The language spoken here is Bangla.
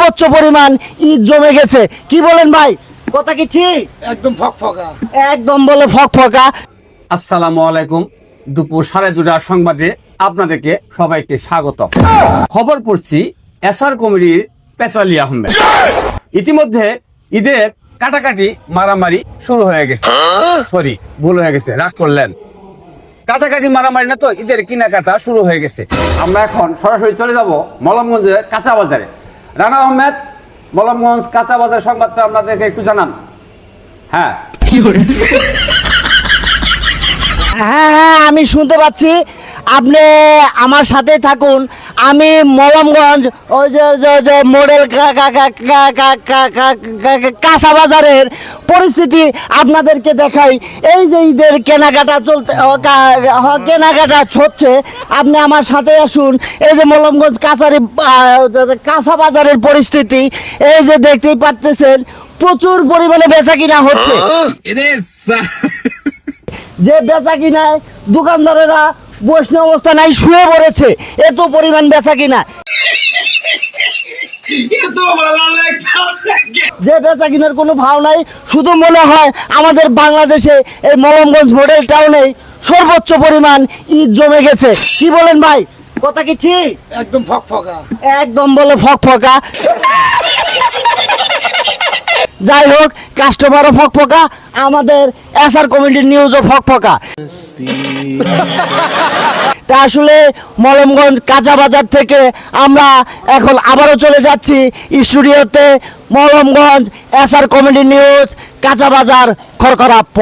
সর্বোচ্চ পরিমাণ ঈদ জমে গেছে। কি বলেন ভাই, কথা কি ঠিক? একদম ফকফকা। একদম বলে ফকফকা। আসসালামু আলাইকুম। দুপুর 2:30 সংবাদে আপনাদেরকে সবাইকে স্বাগত। খবর পড়ছি এসআর কমিটির পেছালি আহমেদ। ইতিমধ্যে ঈদের কাটাকাটি মারামারি শুরু হয়ে গেছে। সরি, ভুল হয়ে গেছে, রাগ করলেন। কাটাকাটি মারামারি না তো, ঈদের কেনাকাটা শুরু হয়ে গেছে। আমরা এখন সরাসরি চলে যাব মলমগঞ্জের কাঁচা বাজারে। রানা আহমেদ, মলমগঞ্জ কাঁচা বাজার সংবাদটা আপনাদেরকে একটু জানান। হ্যাঁ হ্যাঁ, আমি শুনতে পাচ্ছি, আপনি আমার সাথে থাকুন। আমি মলমগঞ্জ ওই যে মডেল কাঁচা বাজারের পরিস্থিতি আপনাদেরকে দেখাই। এই যে ঈদের কেনাকাটা কেনাকাটা হচ্ছে, আপনি আমার সাথে আসুন। এই যে মলমগঞ্জ কাঁচা বাজারের পরিস্থিতি, এই যে দেখতেই পাচ্ছেন, প্রচুর পরিমাণে বেচা কিনা হচ্ছে। যে বেচা কিনায় দোকানদারেরা বৈষ্ণব অবস্থা নাই, শুয়ে পড়েছে, এত পরিমাণ বেচা কিনা। যে বেচা কিনার কোনো ভাও নাই। শুধু মনে হয় আমাদের বাংলাদেশে এই মলমগঞ্জ মডেল টাউনে সর্বোচ্চ পরিমাণ ঈদ জমে গেছে। কি বলেন ভাই, কথা কি ঠিক? একদম ফকফকা। একদম বলে ফকফকা। যাই হোক, কাস্টমারও ফকফকা, আমাদের এসআর কমিটির নিউজও ফকফকা। তা আসলে মলমগঞ্জ কাঁচা বাজার থেকে আমরা এখন আবারও চলে যাচ্ছি স্টুডিওতে। মলমগঞ্জ এসআর কমিটি নিউজ, কাঁচা বাজার, খড়খড়া প।